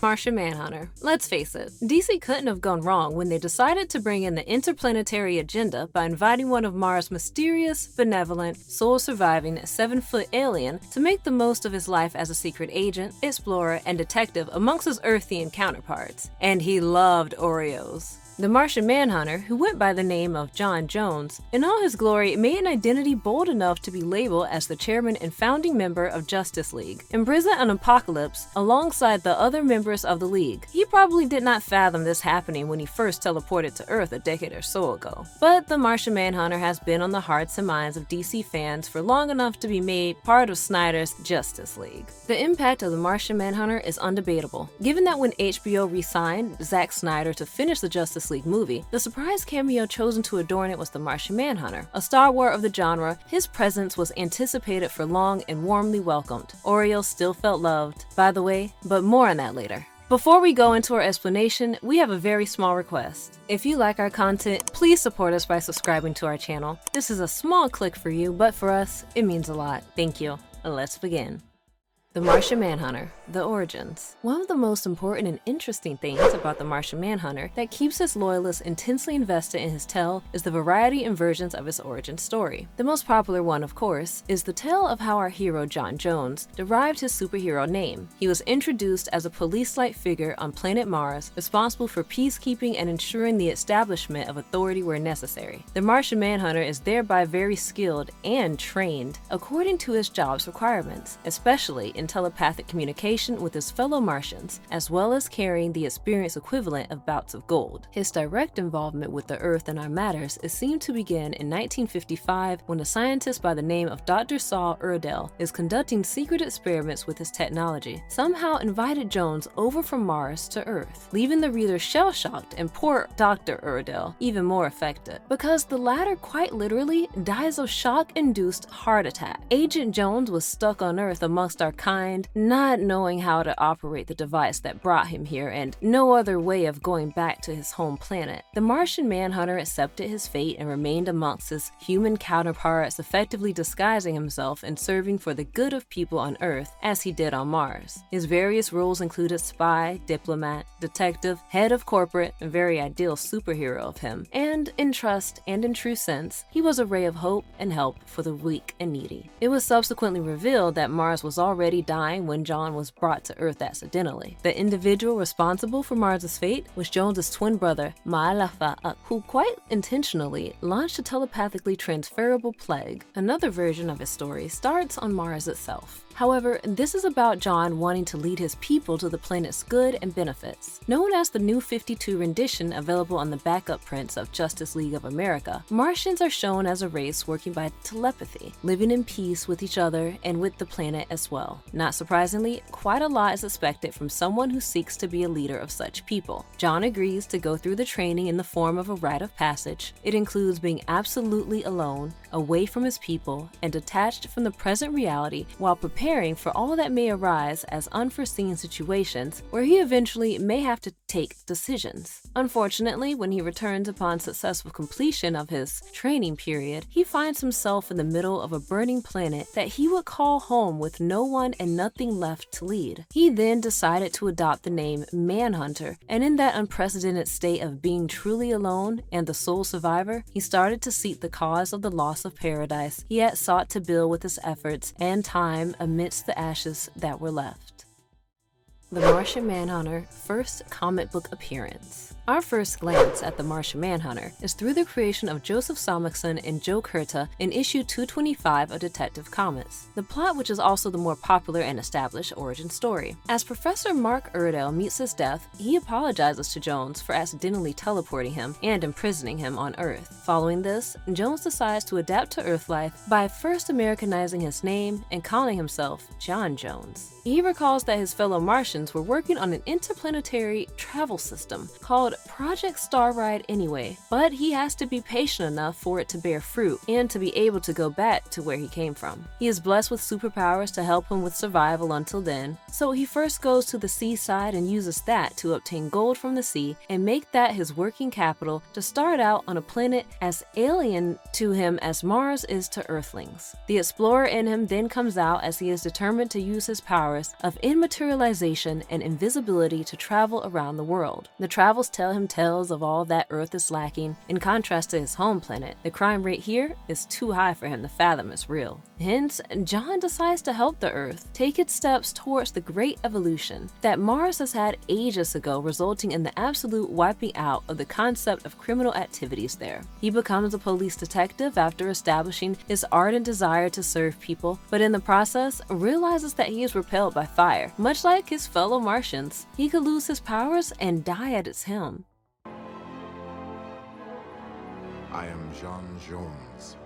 Martian Manhunter. Let's face it, DC couldn't have gone wrong when they decided to bring in the interplanetary agenda by inviting one of Mars' mysterious, benevolent, soul-surviving 7-foot alien to make the most of his life as a secret agent, explorer, and detective amongst his Earthian counterparts. And he loved Oreos. The Martian Manhunter, who went by the name of John Jones, in all his glory made an identity bold enough to be labeled as the chairman and founding member of Justice League, imprisoned on Apokolips alongside the other members of the League. He probably did not fathom this happening when he first teleported to Earth a decade or so ago. But the Martian Manhunter has been on the hearts and minds of DC fans for long enough to be made part of Snyder's Justice League. The impact of the Martian Manhunter is undebatable, given that when HBO re-signed Zach Snyder to finish the Justice League movie, the surprise cameo chosen to adorn it was the Martian Manhunter. A stalwart of the genre, his presence was anticipated for long and warmly welcomed. Oreos still felt loved, by the way, but more on that later. Before we go into our explanation, we have a very small request. If you like our content, please support us by subscribing to our channel. This is a small click for you, but for us, it means a lot. Thank you. Let's begin. The Martian Manhunter, the origins. One of the most important and interesting things about the Martian Manhunter that keeps his loyalists intensely invested in his tale is the variety and versions of his origin story. The most popular one, of course, is the tale of how our hero John Jones derived his superhero name. He was introduced as a police-like figure on planet Mars, responsible for peacekeeping and ensuring the establishment of authority where necessary. The Martian Manhunter is thereby very skilled and trained according to his job's requirements, especially in telepathic communication with his fellow Martians, as well as carrying the experience equivalent of bouts of gold. His direct involvement with the Earth and our matters is seen to begin in 1955 when a scientist by the name of Dr. Saul Erdel is conducting secret experiments with his technology, somehow invited Jones over from Mars to Earth, leaving the reader shell-shocked and poor Dr. Erdel even more affected, because the latter quite literally dies of shock-induced heart attack. Agent Jones was stuck on Earth amongst our not knowing how to operate the device that brought him here and no other way of going back to his home planet. The Martian Manhunter accepted his fate and remained amongst his human counterparts, effectively disguising himself and serving for the good of people on Earth as he did on Mars. His various roles included spy, diplomat, detective, head of corporate, a very ideal superhero of him, and in trust and in true sense, he was a ray of hope and help for the weak and needy. It was subsequently revealed that Mars was already dying when John was brought to Earth accidentally. The individual responsible for Mars' fate was Jones's twin brother, Ma'alafa, who quite intentionally launched a telepathically transferable plague. Another version of his story starts on Mars itself. However, this is about John wanting to lead his people to the planet's good and benefits. Known as the New 52 rendition available on the backup prints of Justice League of America, Martians are shown as a race working by telepathy, living in peace with each other and with the planet as well. Not surprisingly, quite a lot is expected from someone who seeks to be a leader of such people. John agrees to go through the training in the form of a rite of passage. It includes being absolutely alone, away from his people, and detached from the present reality while preparing for all that may arise as unforeseen situations where he eventually may have to take decisions. Unfortunately, when he returns upon successful completion of his training period, he finds himself in the middle of a burning planet that he would call home with no one and nothing left to lead. He then decided to adopt the name Manhunter, and in that unprecedented state of being truly alone and the sole survivor, he started to seek the cause of the loss of paradise he had sought to build with his efforts and time amidst the ashes that were left. The Martian Manhunter first comic book appearance. Our first glance at the Martian Manhunter is through the creation of Joseph Salmikson and Joe Kurta in issue 225 of Detective Comics, the plot which is also the more popular and established origin story. As Professor Mark Erdel meets his death, he apologizes to Jones for accidentally teleporting him and imprisoning him on Earth. Following this, Jones decides to adapt to Earth life by first Americanizing his name and calling himself John Jones. He recalls that his fellow Martians were working on an interplanetary travel system called called Project Starride anyway, but he has to be patient enough for it to bear fruit and to be able to go back to where he came from. He is blessed with superpowers to help him with survival until then, so he first goes to the seaside and uses that to obtain gold from the sea and make that his working capital to start out on a planet as alien to him as Mars is to Earthlings. The explorer in him then comes out as he is determined to use his powers of immaterialization and invisibility to travel around the world. The travels tell him tales of all that Earth is lacking. In contrast to his home planet, the crime rate here is too high for him to fathom as real. Hence, John decides to help the Earth take its steps towards the great evolution that Mars has had ages ago, resulting in the absolute wiping out of the concept of criminal activities there. He becomes a police detective after establishing his ardent desire to serve people, but in the process realizes that he is repelled by fire. Much like his fellow Martians, he could lose his powers and die at its helm. I am John Jones.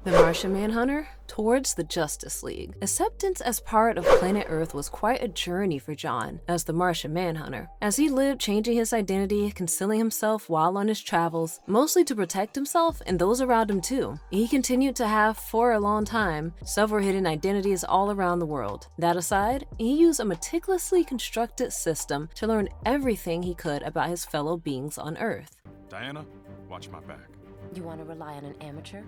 The Martian Manhunter towards the Justice League. Acceptance as part of planet Earth was quite a journey for John as the Martian Manhunter, as he lived changing his identity, concealing himself while on his travels, mostly to protect himself and those around him too. He continued to have, for a long time, several hidden identities all around the world. That aside, he used a meticulously constructed system to learn everything he could about his fellow beings on Earth. Diana, watch my back. You want to rely on an amateur?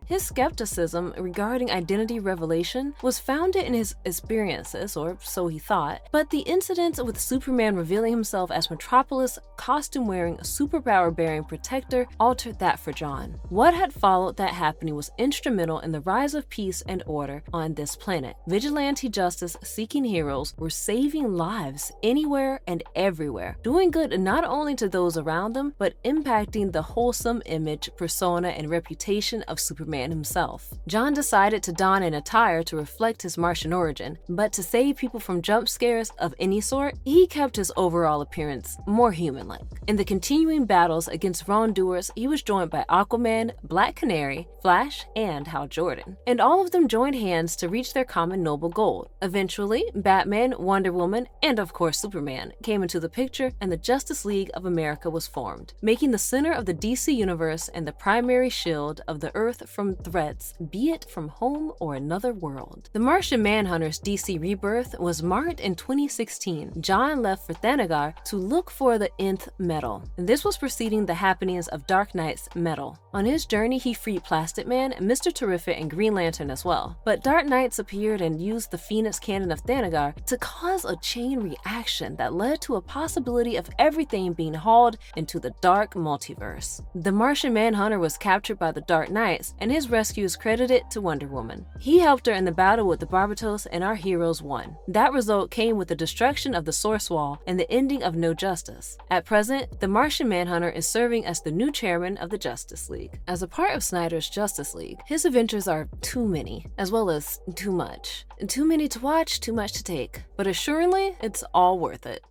His skepticism regarding identity revelation was founded in his experiences, or so he thought, but the incident with Superman revealing himself as Metropolis' costume-wearing, superpower-bearing protector altered that for John. What had followed that happening was instrumental in the rise of peace and order on this planet. Vigilante justice-seeking heroes were saving lives anywhere and everywhere, doing good not only to those around them, but impacting the wholesome image, persona, and reputation of Superman himself. John decided to don an attire to reflect his Martian origin, but to save people from jump scares of any sort, he kept his overall appearance more human-like. In the continuing battles against wrongdoers, he was joined by Aquaman, Black Canary, Flash, and Hal Jordan, and all of them joined hands to reach their common noble goal. Eventually, Batman, Wonder Woman, and of course Superman came into the picture, and the Justice League of America was formed, making the center of the DC universe and the primary shield of the Earth from threats, be it from home or another world. The Martian Manhunter's DC rebirth was marked in 2016. John left for Thanagar to look for the nth metal. This was preceding the happenings of Dark Knight's metal. On his journey, he freed Plastic Man, Mr. Terrific, and Green Lantern as well. But Dark Knights appeared and used the Phoenix Cannon of Thanagar to cause a chain reaction that led to a possibility of everything being hauled into the dark multiverse. The Martian Manhunter was captured by the Dark Knights, and his rescue is credited to Wonder Woman. He helped her in the battle with the Barbatos, and our heroes won. That result came with the destruction of the Source Wall and the ending of No Justice. At present, the Martian Manhunter is serving as the new chairman of the Justice League. As a part of Snyder's Justice League, his adventures are too many, as well as too much. Too many to watch, too much to take. But assuredly, it's all worth it.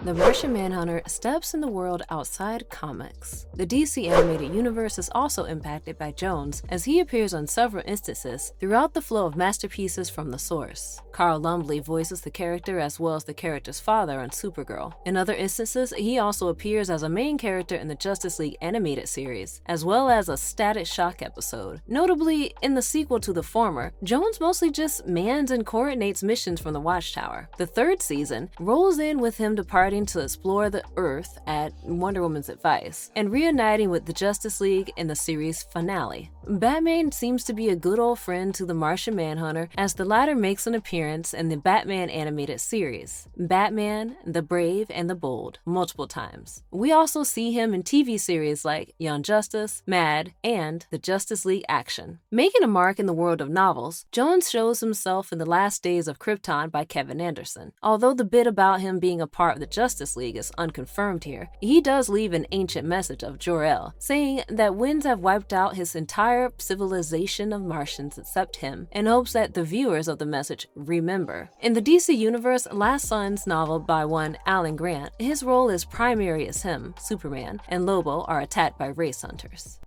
The Martian Manhunter steps in the world outside comics. The DC animated universe is also impacted by Jones, as he appears on several instances throughout the flow of masterpieces from the source. Carl Lumbly voices the character as well as the character's father on Supergirl. In other instances, he also appears as a main character in the Justice League animated series, as well as a Static Shock episode. Notably, in the sequel to the former, Jones mostly just mans and coordinates missions from the Watchtower. The third season rolls in with him departing to explore the Earth at Wonder Woman's advice, and reuniting with the Justice League in the series finale. Batman seems to be a good old friend to the Martian Manhunter, as the latter makes an appearance in the Batman animated series, Batman, the Brave and the Bold, multiple times. We also see him in TV series like Young Justice, Mad, and the Justice League Action. Making a mark in the world of novels, Jones shows himself in The Last Days of Krypton by Kevin Anderson. Although the bit about him being a part of the Justice League is unconfirmed here, he does leave an ancient message of Jor-El, saying that winds have wiped out his entire civilization of Martians except him, and hopes that the viewers of the message remember. In the DC Universe Last Sons novel by one Alan Grant, his role is primary as him, Superman, and Lobo are attacked by race hunters.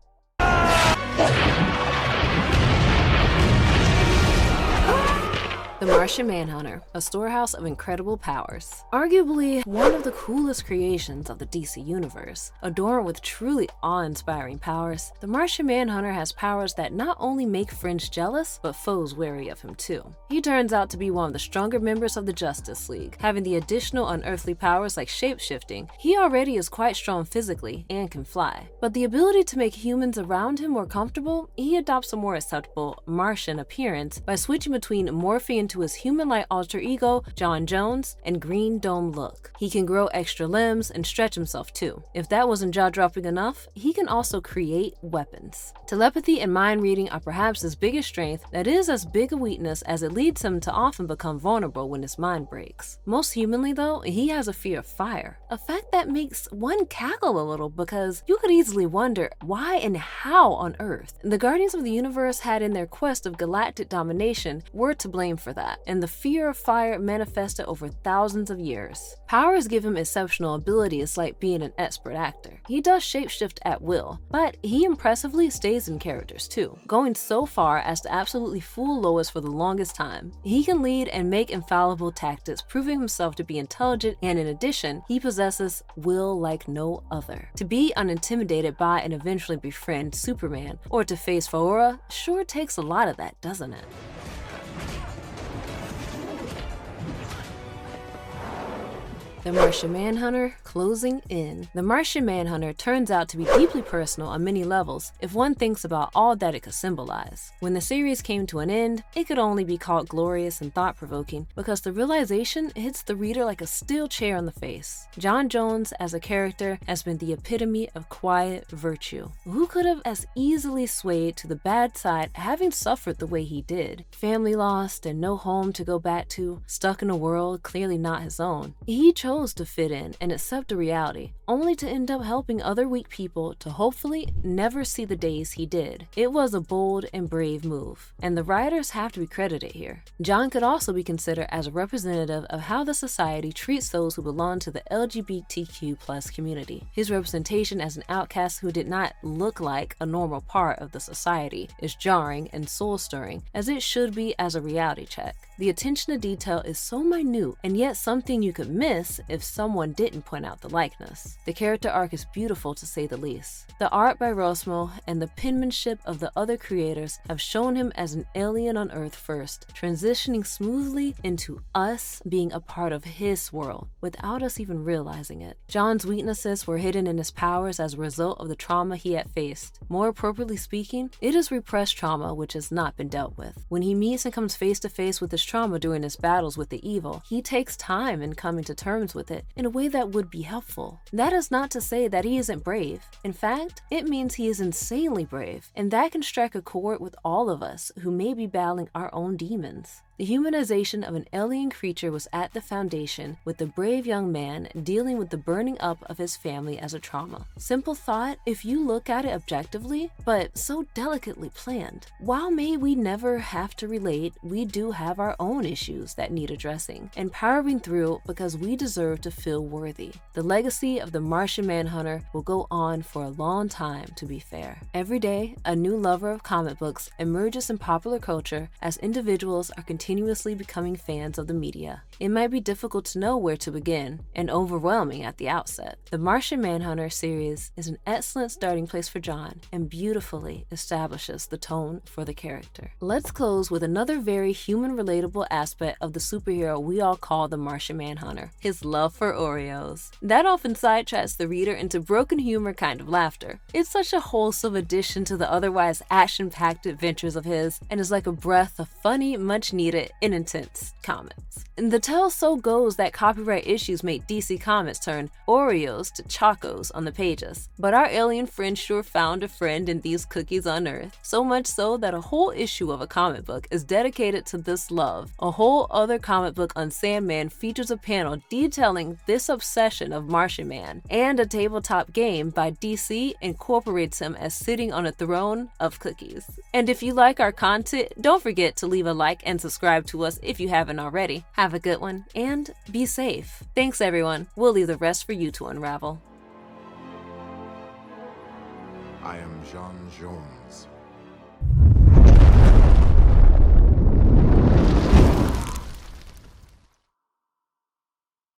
The Martian Manhunter, a storehouse of incredible powers. Arguably one of the coolest creations of the DC universe. Adorned with truly awe-inspiring powers, the Martian Manhunter has powers that not only make friends jealous, but foes wary of him too. He turns out to be one of the stronger members of the Justice League, having the additional unearthly powers like shape-shifting. He already is quite strong physically and can fly, but the ability to make humans around him more comfortable, he adopts a more acceptable Martian appearance by switching between morphing into his human-like alter ego, J'onn J'onzz, and Green Dome look. He can grow extra limbs and stretch himself too. If that wasn't jaw-dropping enough, he can also create weapons. Telepathy and mind reading are perhaps his biggest strength that is as big a weakness as it leads him to often become vulnerable when his mind breaks. Most humanly though, he has a fear of fire, a fact that makes one cackle a little because you could easily wonder why and how on earth the Guardians of the Universe had in their quest of galactic domination were to blame for that, and the fear of fire manifested over thousands of years. Powers give him exceptional abilities like being an expert actor. He does shapeshift at will, but he impressively stays in characters too, going so far as to absolutely fool Lois for the longest time. He can lead and make infallible tactics, proving himself to be intelligent, and in addition, he possesses will like no other. To be unintimidated by and eventually befriend Superman, or to face Faora, sure takes a lot of that, doesn't it? The Martian Manhunter closing in. The Martian Manhunter turns out to be deeply personal on many levels if one thinks about all that it could symbolize. When the series came to an end, it could only be called glorious and thought-provoking because the realization hits the reader like a steel chair on the face. J'onn J'onzz as a character has been the epitome of quiet virtue. Who could have as easily swayed to the bad side having suffered the way he did? Family lost and no home to go back to, stuck in a world clearly not his own. He chose to fit in and accept the reality, only to end up helping other weak people to hopefully never see the days he did. It was a bold and brave move, and the writers have to be credited here. John could also be considered as a representative of how the society treats those who belong to the LGBTQ+ community. His representation as an outcast who did not look like a normal part of the society is jarring and soul-stirring, as it should be as a reality check. The attention to detail is so minute, and yet something you could miss if someone didn't point out the likeness. The character arc is beautiful to say the least. The art by Rosmo and the penmanship of the other creators have shown him as an alien on Earth first, transitioning smoothly into us being a part of his world without us even realizing it. John's weaknesses were hidden in his powers as a result of the trauma he had faced. More appropriately speaking, it is repressed trauma which has not been dealt with. When he meets and comes face to face with his trauma during his battles with the evil, he takes time in coming to terms with it in a way that would be helpful. That is not to say that he isn't brave. In fact, it means he is insanely brave, and that can strike a chord with all of us who may be battling our own demons. The humanization of an alien creature was at the foundation, with the brave young man dealing with the burning up of his family as a trauma. Simple thought if you look at it objectively, but so delicately planned. While may we never have to relate, we do have our own issues that need addressing and powering through because we deserve to feel worthy. The legacy of the Martian Manhunter will go on for a long time, to be fair. Every day, a new lover of comic books emerges in popular culture as individuals are continuously becoming fans of the media. It might be difficult to know where to begin and overwhelming at the outset. The Martian Manhunter series is an excellent starting place for John and beautifully establishes the tone for the character. Let's close with another very human relatable aspect of the superhero we all call the Martian Manhunter, his love for Oreos. That often sidetracks the reader into broken humor kind of laughter. It's such a wholesome addition to the otherwise action-packed adventures of his and is like a breath of funny, much needed and intense comics. And the tale so goes that copyright issues made DC Comics turn Oreos to Chocos on the pages. But our alien friend sure found a friend in these cookies on Earth, so much so that a whole issue of a comic book is dedicated to this love. A whole other comic book on Sandman features a panel detailing this obsession of Martian Man, and a tabletop game by DC incorporates him as sitting on a throne of cookies. And if you like our content, don't forget to leave a like and subscribe to us if you haven't already. Have a good one, and be safe. Thanks everyone. We'll leave the rest for you to unravel. I am J'onn J'onzz.